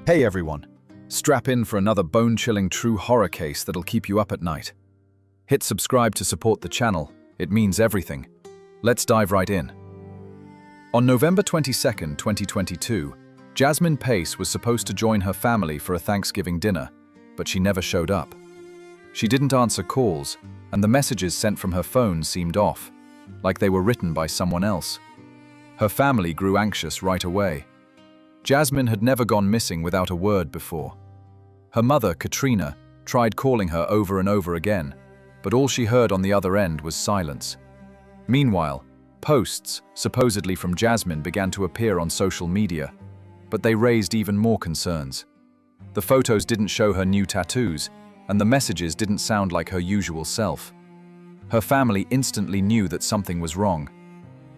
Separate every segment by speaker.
Speaker 1: Hey everyone, strap in for another bone-chilling true horror case that'll keep you up at night. Hit subscribe to support the channel, it means everything. Let's dive right in. On November 22nd, 2022, Jasmine Pace was supposed to join her family for a Thanksgiving dinner, but she never showed up. She didn't answer calls, and the messages sent from her phone seemed off, like they were written by someone else. Her family grew anxious right away. Jasmine had never gone missing without a word before. Her mother, Katrina, tried calling her over and over again, but all she heard on the other end was silence. Meanwhile, posts, supposedly from Jasmine, began to appear on social media, but they raised even more concerns. The photos didn't show her new tattoos, and the messages didn't sound like her usual self. Her family instantly knew that something was wrong.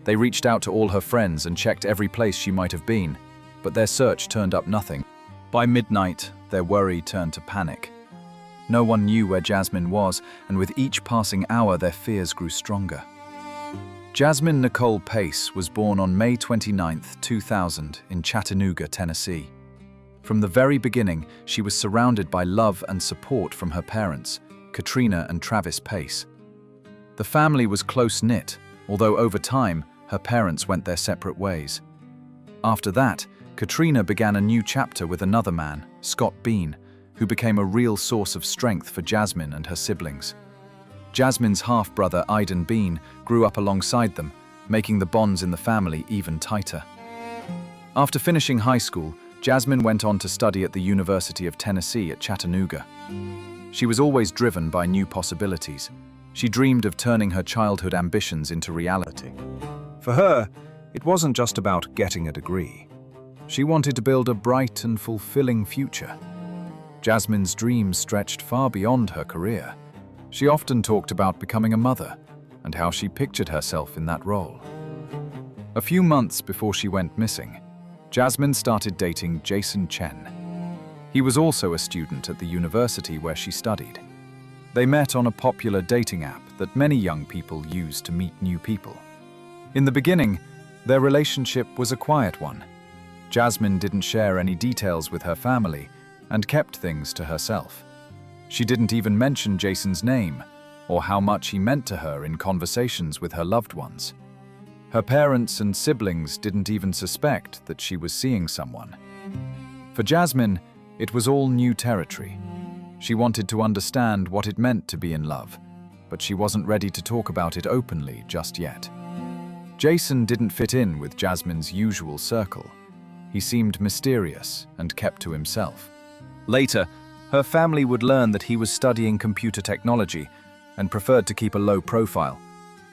Speaker 1: They reached out to all her friends and checked every place she might have been, but their search turned up nothing. By midnight, their worry turned to panic. No one knew where Jasmine was, and with each passing hour their fears grew stronger. Jasmine Nicole Pace was born on May 29, 2000 in Chattanooga, Tennessee. From the very beginning, she was surrounded by love and support from her parents, Katrina and Travis Pace. The family was close-knit, although over time, her parents went their separate ways. After that, Katrina began a new chapter with another man, Scott Bean, who became a real source of strength for Jasmine and her siblings. Jasmine's half-brother, Aidan Bean, grew up alongside them, making the bonds in the family even tighter. After finishing high school, Jasmine went on to study at the University of Tennessee at Chattanooga. She was always driven by new possibilities. She dreamed of turning her childhood ambitions into reality. For her, it wasn't just about getting a degree. She wanted to build a bright and fulfilling future. Jasmine's dreams stretched far beyond her career. She often talked about becoming a mother and how she pictured herself in that role. A few months before she went missing, Jasmine started dating Jason Chen. He was also a student at the university where she studied. They met on a popular dating app that many young people use to meet new people. In the beginning, their relationship was a quiet one. Jasmine didn't share any details with her family and kept things to herself. She didn't even mention Jason's name or how much he meant to her in conversations with her loved ones. Her parents and siblings didn't even suspect that she was seeing someone. For Jasmine, it was all new territory. She wanted to understand what it meant to be in love, but she wasn't ready to talk about it openly just yet. Jason didn't fit in with Jasmine's usual circle. He seemed mysterious and kept to himself. Later, her family would learn that he was studying computer technology and preferred to keep a low profile,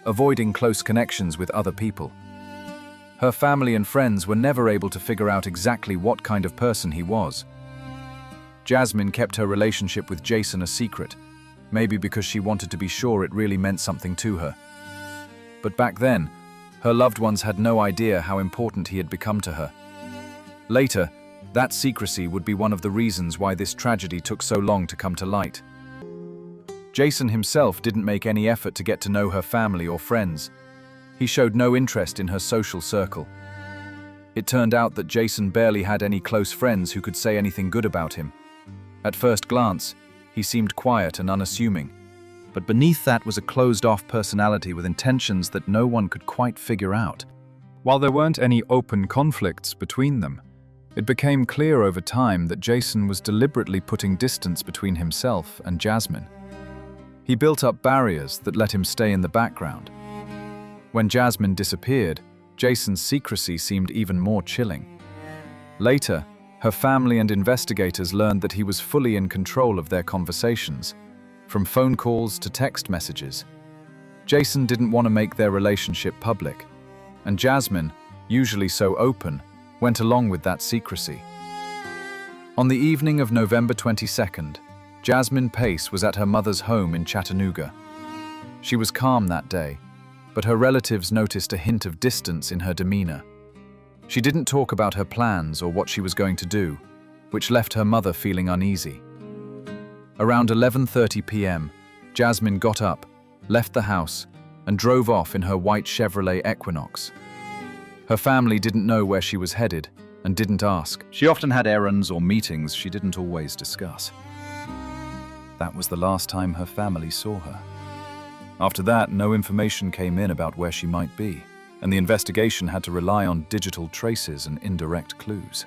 Speaker 1: avoiding close connections with other people. Her family and friends were never able to figure out exactly what kind of person he was. Jasmine kept her relationship with Jason a secret, maybe because she wanted to be sure it really meant something to her. But back then, her loved ones had no idea how important he had become to her. Later, that secrecy would be one of the reasons why this tragedy took so long to come to light. Jason himself didn't make any effort to get to know her family or friends. He showed no interest in her social circle. It turned out that Jason barely had any close friends who could say anything good about him. At first glance, he seemed quiet and unassuming, but beneath that was a closed-off personality with intentions that no one could quite figure out. While there weren't any open conflicts between them, it became clear over time that Jason was deliberately putting distance between himself and Jasmine. He built up barriers that let him stay in the background. When Jasmine disappeared, Jason's secrecy seemed even more chilling. Later, her family and investigators learned that he was fully in control of their conversations, from phone calls to text messages. Jason didn't want to make their relationship public, and Jasmine, usually so open, went along with that secrecy. On the evening of November 22nd, Jasmine Pace was at her mother's home in Chattanooga. She was calm that day, but her relatives noticed a hint of distance in her demeanor. She didn't talk about her plans or what she was going to do, which left her mother feeling uneasy. Around 11:30 p.m., Jasmine got up, left the house, and drove off in her white Chevrolet Equinox. Her family didn't know where she was headed, and didn't ask. She often had errands or meetings she didn't always discuss. That was the last time her family saw her. After that, no information came in about where she might be, and the investigation had to rely on digital traces and indirect clues.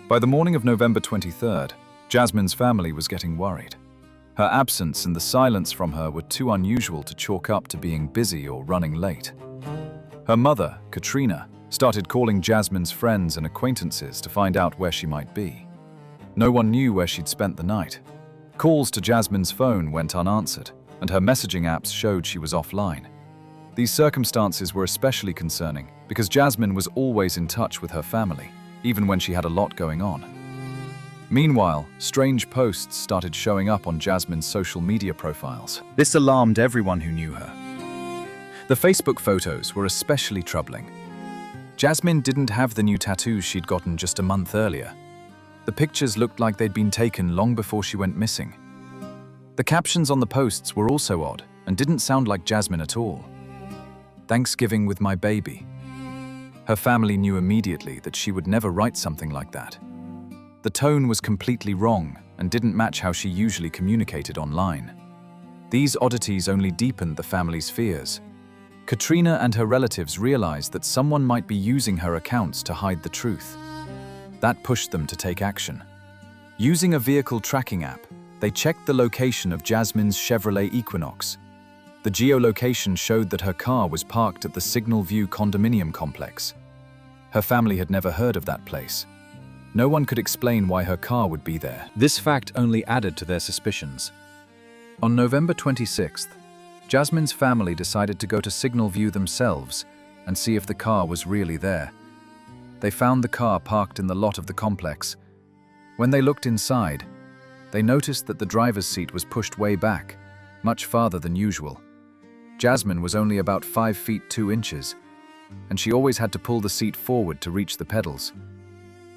Speaker 1: By the morning of November 23rd, Jasmine's family was getting worried. Her absence and the silence from her were too unusual to chalk up to being busy or running late. Her mother, Katrina, started calling Jasmine's friends and acquaintances to find out where she might be. No one knew where she'd spent the night. Calls to Jasmine's phone went unanswered, and her messaging apps showed she was offline. These circumstances were especially concerning because Jasmine was always in touch with her family, even when she had a lot going on. Meanwhile, strange posts started showing up on Jasmine's social media profiles. This alarmed everyone who knew her. The Facebook photos were especially troubling. Jasmine didn't have the new tattoos she'd gotten just a month earlier. The pictures looked like they'd been taken long before she went missing. The captions on the posts were also odd and didn't sound like Jasmine at all. "Thanksgiving with my baby." Her family knew immediately that she would never write something like that. The tone was completely wrong and didn't match how she usually communicated online. These oddities only deepened the family's fears. Katrina and her relatives realized that someone might be using her accounts to hide the truth. That pushed them to take action. Using a vehicle tracking app, they checked the location of Jasmine's Chevrolet Equinox. The geolocation showed that her car was parked at the Signal View condominium complex. Her family had never heard of that place. No one could explain why her car would be there. This fact only added to their suspicions. On November 26th, Jasmine's family decided to go to Signal View themselves and see if the car was really there. They found the car parked in the lot of the complex. When they looked inside, they noticed that the driver's seat was pushed way back, much farther than usual. Jasmine was only about 5 feet 2 inches, and she always had to pull the seat forward to reach the pedals.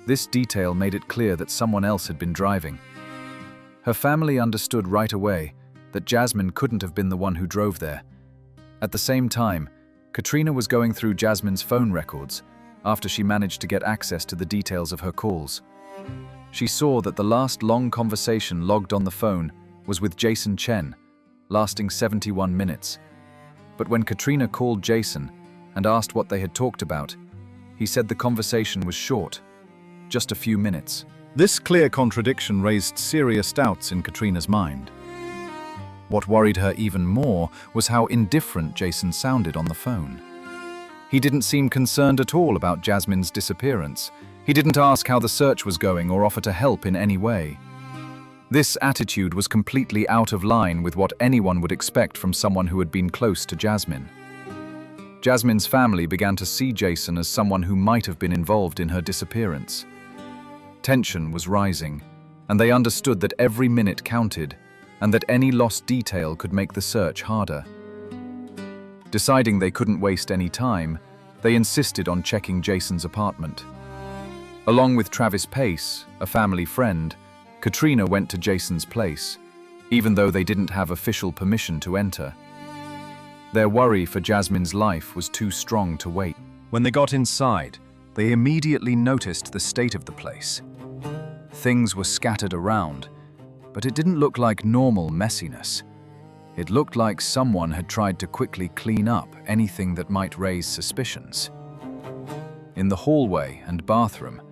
Speaker 1: This detail made it clear that someone else had been driving. Her family understood right away that Jasmine couldn't have been the one who drove there. At the same time, Katrina was going through Jasmine's phone records after she managed to get access to the details of her calls. She saw that the last long conversation logged on the phone was with Jason Chen, lasting 71 minutes. But when Katrina called Jason and asked what they had talked about, he said the conversation was short, just a few minutes. This clear contradiction raised serious doubts in Katrina's mind. What worried her even more was how indifferent Jason sounded on the phone. He didn't seem concerned at all about Jasmine's disappearance. He didn't ask how the search was going or offer to help in any way. This attitude was completely out of line with what anyone would expect from someone who had been close to Jasmine. Jasmine's family began to see Jason as someone who might have been involved in her disappearance. Tension was rising, and they understood that every minute counted, and that any lost detail could make the search harder. Deciding they couldn't waste any time, they insisted on checking Jason's apartment. Along with Travis Pace, a family friend, Katrina went to Jason's place, even though they didn't have official permission to enter. Their worry for Jasmine's life was too strong to wait. When they got inside, they immediately noticed the state of the place. Things were scattered around, but it didn't look like normal messiness. It looked like someone had tried to quickly clean up anything that might raise suspicions. In the hallway and bathroom,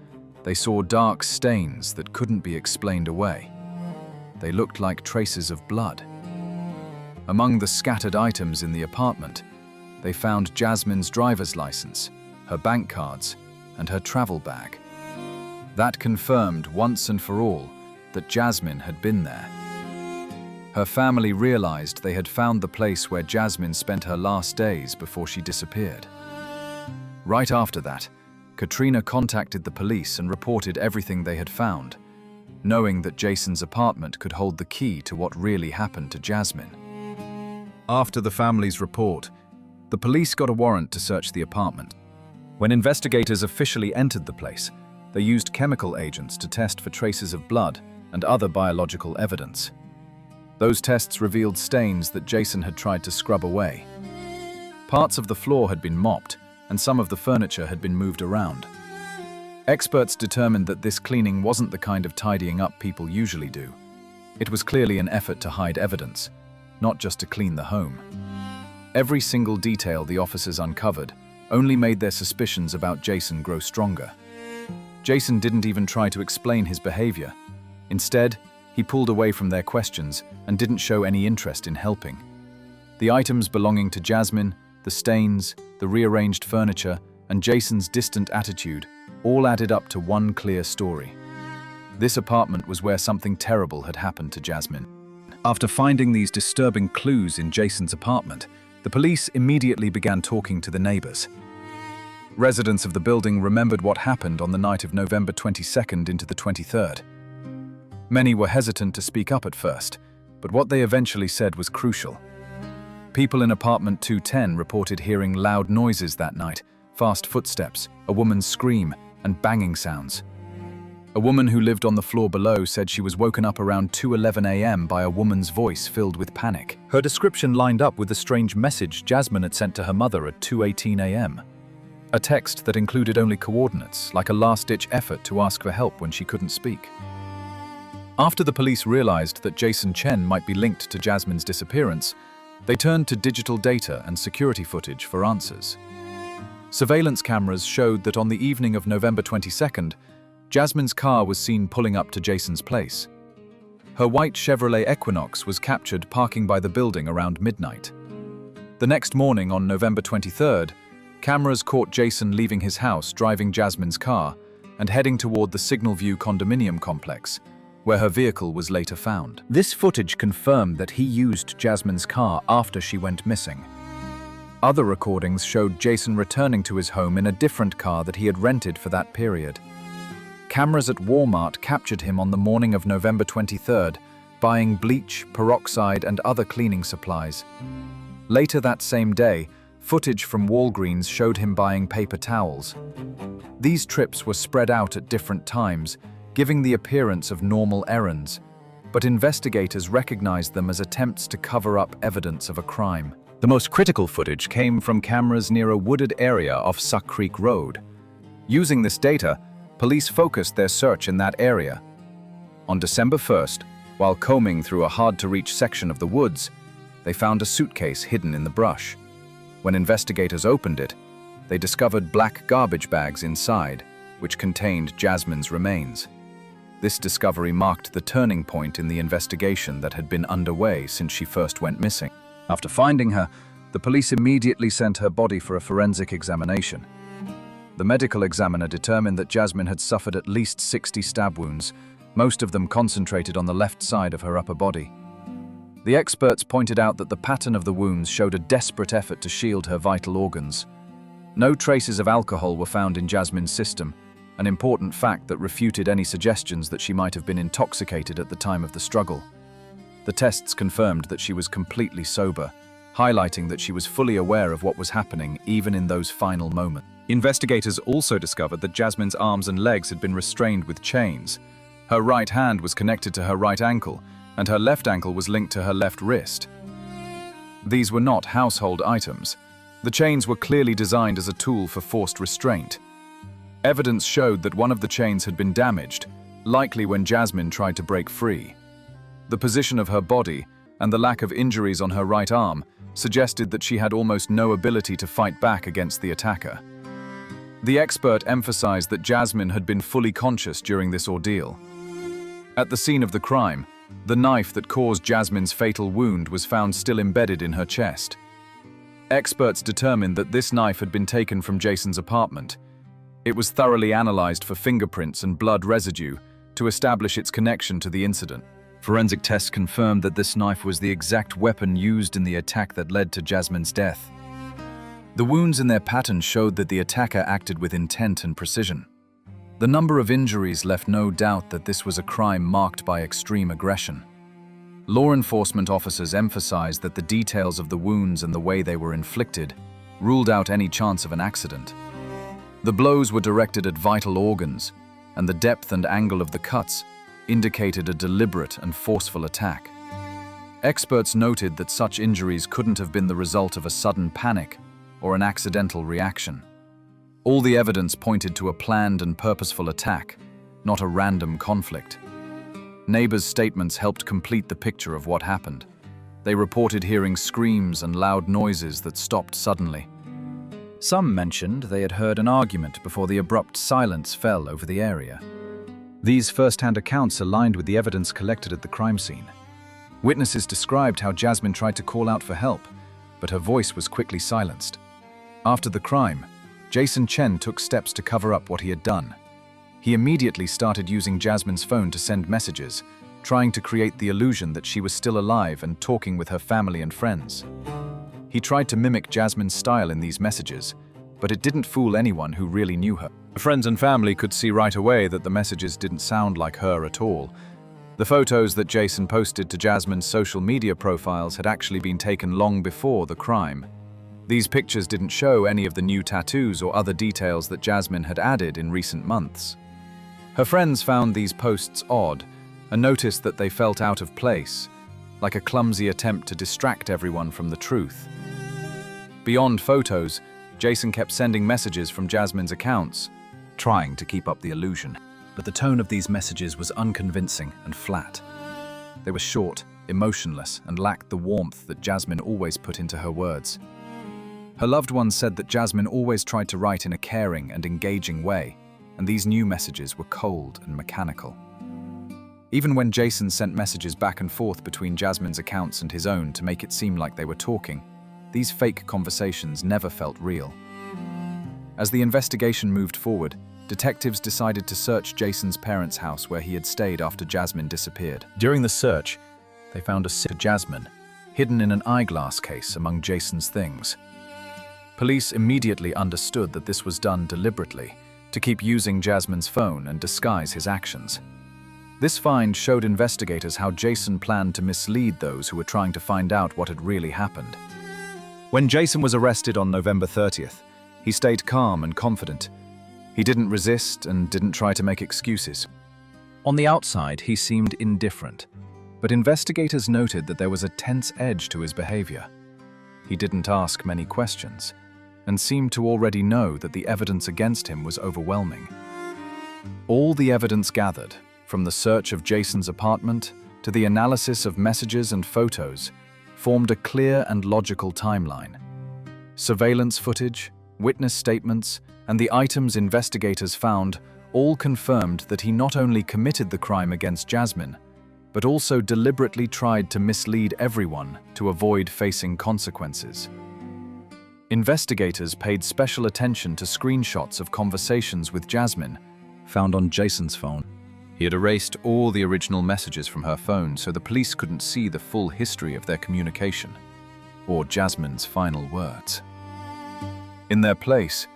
Speaker 1: they saw dark stains that couldn't be explained away. They looked like traces of blood. Among the scattered items in the apartment, they found Jasmine's driver's license, her bank cards, and her travel bag. That confirmed once and for all that Jasmine had been there. Her family realized they had found the place where Jasmine spent her last days before she disappeared. Right after that, Katrina contacted the police and reported everything they had found, knowing that Jason's apartment could hold the key to what really happened to Jasmine. After the family's report, the police got a warrant to search the apartment. When investigators officially entered the place, they used chemical agents to test for traces of blood and other biological evidence. Those tests revealed stains that Jason had tried to scrub away. Parts of the floor had been mopped, and some of the furniture had been moved around. Experts determined that this cleaning wasn't the kind of tidying up people usually do. It was clearly an effort to hide evidence, not just to clean the home. Every single detail the officers uncovered only made their suspicions about Jason grow stronger. Jason didn't even try to explain his behavior. Instead, he pulled away from their questions and didn't show any interest in helping. The items belonging to Jasmine, the stains, the rearranged furniture, and Jason's distant attitude all added up to one clear story. This apartment was where something terrible had happened to Jasmine. After finding these disturbing clues in Jason's apartment, the police immediately began talking to the neighbors. Residents of the building remembered what happened on the night of November 22nd into the 23rd. Many were hesitant to speak up at first, but what they eventually said was crucial. People in apartment 210 reported hearing loud noises that night, fast footsteps, a woman's scream, and banging sounds. A woman who lived on the floor below said she was woken up around 2:11 a.m. by a woman's voice filled with panic. Her description lined up with a strange message Jasmine had sent to her mother at 2:18 a.m. A text that included only coordinates, like a last-ditch effort to ask for help when she couldn't speak. After the police realized that Jason Chen might be linked to Jasmine's disappearance, they turned to digital data and security footage for answers. Surveillance cameras showed that on the evening of November 22nd, Jasmine's car was seen pulling up to Jason's place. Her white Chevrolet Equinox was captured parking by the building around midnight. The next morning, on November 23rd, cameras caught Jason leaving his house driving Jasmine's car and heading toward the Signal View condominium complex, where her vehicle was later found. This footage confirmed that he used Jasmine's car after she went missing. Other recordings showed Jason returning to his home in a different car that he had rented for that period. Cameras at Walmart captured him on the morning of November 23rd, buying bleach, peroxide, and other cleaning supplies. Later that same day, footage from Walgreens showed him buying paper towels. These trips were spread out at different times, giving the appearance of normal errands, but investigators recognized them as attempts to cover up evidence of a crime. The most critical footage came from cameras near a wooded area off Suck Creek Road. Using this data, police focused their search in that area. On December 1st, while combing through a hard-to-reach section of the woods, they found a suitcase hidden in the brush. When investigators opened it, they discovered black garbage bags inside, which contained Jasmine's remains. This discovery marked the turning point in the investigation that had been underway since she first went missing. After finding her, the police immediately sent her body for a forensic examination. The medical examiner determined that Jasmine had suffered at least 60 stab wounds, most of them concentrated on the left side of her upper body. The experts pointed out that the pattern of the wounds showed a desperate effort to shield her vital organs. No traces of alcohol were found in Jasmine's system, an important fact that refuted any suggestions that she might have been intoxicated at the time of the struggle. The tests confirmed that she was completely sober, highlighting that she was fully aware of what was happening even in those final moments. Investigators also discovered that Jasmine's arms and legs had been restrained with chains. Her right hand was connected to her right ankle, and her left ankle was linked to her left wrist. These were not household items. The chains were clearly designed as a tool for forced restraint. Evidence showed that one of the chains had been damaged, likely when Jasmine tried to break free. The position of her body and the lack of injuries on her right arm suggested that she had almost no ability to fight back against the attacker. The expert emphasized that Jasmine had been fully conscious during this ordeal. At the scene of the crime, the knife that caused Jasmine's fatal wound was found still embedded in her chest. Experts determined that this knife had been taken from Jason's apartment. It was thoroughly analyzed for fingerprints and blood residue to establish its connection to the incident. Forensic tests confirmed that this knife was the exact weapon used in the attack that led to Jasmine's death. The wounds in their pattern showed that the attacker acted with intent and precision. The number of injuries left no doubt that this was a crime marked by extreme aggression. Law enforcement officers emphasized that the details of the wounds and the way they were inflicted ruled out any chance of an accident. The blows were directed at vital organs, and the depth and angle of the cuts indicated a deliberate and forceful attack. Experts noted that such injuries couldn't have been the result of a sudden panic or an accidental reaction. All the evidence pointed to a planned and purposeful attack, not a random conflict. Neighbors' statements helped complete the picture of what happened. They reported hearing screams and loud noises that stopped suddenly. Some mentioned they had heard an argument before the abrupt silence fell over the area. These first-hand accounts aligned with the evidence collected at the crime scene. Witnesses described how Jasmine tried to call out for help, but her voice was quickly silenced. After the crime, Jason Chen took steps to cover up what he had done. He immediately started using Jasmine's phone to send messages, trying to create the illusion that she was still alive and talking with her family and friends. He tried to mimic Jasmine's style in these messages, but it didn't fool anyone who really knew her. Her friends and family could see right away that the messages didn't sound like her at all. The photos that Jason posted to Jasmine's social media profiles had actually been taken long before the crime. These pictures didn't show any of the new tattoos or other details that Jasmine had added in recent months. Her friends found these posts odd and noticed that they felt out of place, like a clumsy attempt to distract everyone from the truth. Beyond photos, Jason kept sending messages from Jasmine's accounts, trying to keep up the illusion. But the tone of these messages was unconvincing and flat. They were short, emotionless, and lacked the warmth that Jasmine always put into her words. Her loved ones said that Jasmine always tried to write in a caring and engaging way, and these new messages were cold and mechanical. Even when Jason sent messages back and forth between Jasmine's accounts and his own to make it seem like they were talking, these fake conversations never felt real. As the investigation moved forward, detectives decided to search Jason's parents' house where he had stayed after Jasmine disappeared. During the search, they found a sitter Jasmine, hidden in an eyeglass case among Jason's things. Police immediately understood that this was done deliberately, to keep using Jasmine's phone and disguise his actions. This find showed investigators how Jason planned to mislead those who were trying to find out what had really happened. When Jason was arrested on November 30th, he stayed calm and confident. He didn't resist and didn't try to make excuses. On the outside, he seemed indifferent, but investigators noted that there was a tense edge to his behavior. He didn't ask many questions, and seemed to already know that the evidence against him was overwhelming. All the evidence gathered, from the search of Jason's apartment to the analysis of messages and photos, formed a clear and logical timeline. Surveillance footage, witness statements, and the items investigators found all confirmed that he not only committed the crime against Jasmine, but also deliberately tried to mislead everyone to avoid facing consequences. Investigators paid special attention to screenshots of conversations with Jasmine found on Jason's phone. He had erased all the original messages from her phone so the police couldn't see the full history of their communication, or Jasmine's final words. In their place,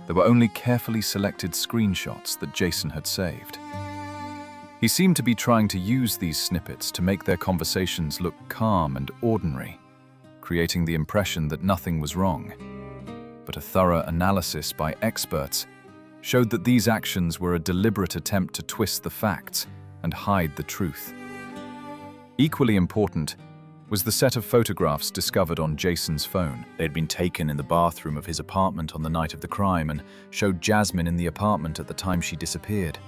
Speaker 1: there were only carefully selected screenshots that Jason had saved. He seemed to be trying to use these snippets to make their conversations look calm and ordinary, creating the impression that nothing was wrong. But a thorough analysis by experts showed that these actions were a deliberate attempt to twist the facts and hide the truth. Equally important was the set of photographs discovered on Jason's phone. They had been taken in the bathroom of his apartment on the night of the crime and showed Jasmine in the apartment at the time she disappeared.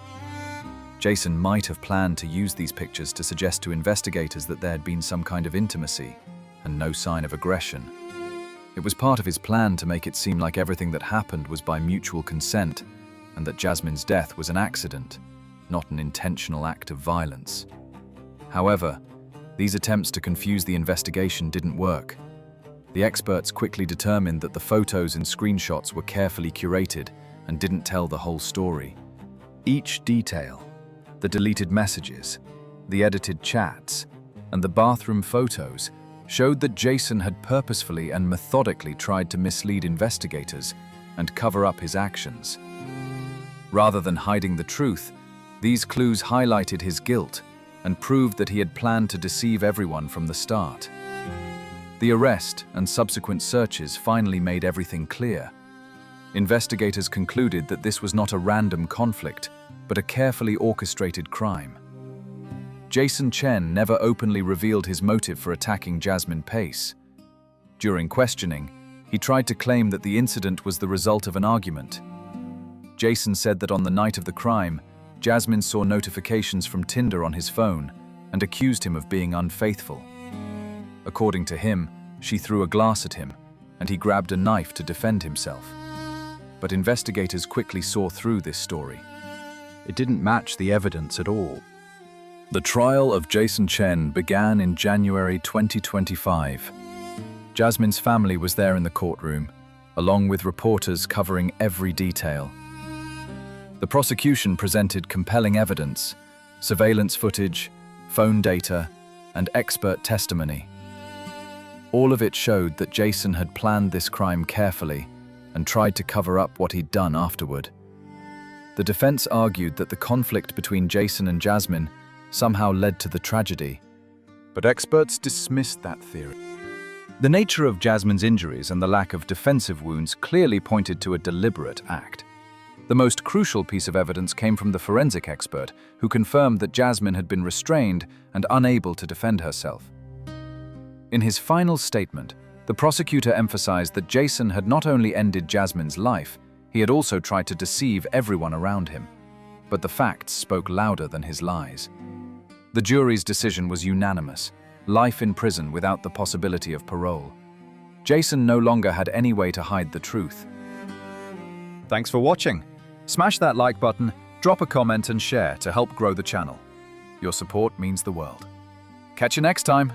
Speaker 1: Jason might have planned to use these pictures to suggest to investigators that there had been some kind of intimacy and no sign of aggression. It was part of his plan to make it seem like everything that happened was by mutual consent and that Jasmine's death was an accident, not an intentional act of violence. However, these attempts to confuse the investigation didn't work. The experts quickly determined that the photos and screenshots were carefully curated and didn't tell the whole story. Each detail, the deleted messages, the edited chats, and the bathroom photos showed that Jason had purposefully and methodically tried to mislead investigators and cover up his actions. Rather than hiding the truth, these clues highlighted his guilt and proved that he had planned to deceive everyone from the start. The arrest and subsequent searches finally made everything clear. Investigators concluded that this was not a random conflict, but a carefully orchestrated crime. Jason Chen never openly revealed his motive for attacking Jasmine Pace. During questioning, he tried to claim that the incident was the result of an argument, Jason said that on the night of the crime, Jasmine saw notifications from Tinder on his phone and accused him of being unfaithful. According to him, she threw a glass at him, and he grabbed a knife to defend himself. But investigators quickly saw through this story. It didn't match the evidence at all. The trial of Jason Chen began in January 2025. Jasmine's family was there in the courtroom, along with reporters covering every detail. The prosecution presented compelling evidence, surveillance footage, phone data, and expert testimony. All of it showed that Jason had planned this crime carefully and tried to cover up what he'd done afterward. The defense argued that the conflict between Jason and Jasmine somehow led to the tragedy, but experts dismissed that theory. The nature of Jasmine's injuries and the lack of defensive wounds clearly pointed to a deliberate act. The most crucial piece of evidence came from the forensic expert, who confirmed that Jasmine had been restrained and unable to defend herself. In his final statement, the prosecutor emphasized that Jason had not only ended Jasmine's life, he had also tried to deceive everyone around him. But the facts spoke louder than his lies. The jury's decision was unanimous: life in prison without the possibility of parole. Jason no longer had any way to hide the truth. Thanks for watching. Smash that like button, drop a comment and share to help grow the channel. Your support means the world. Catch you next time.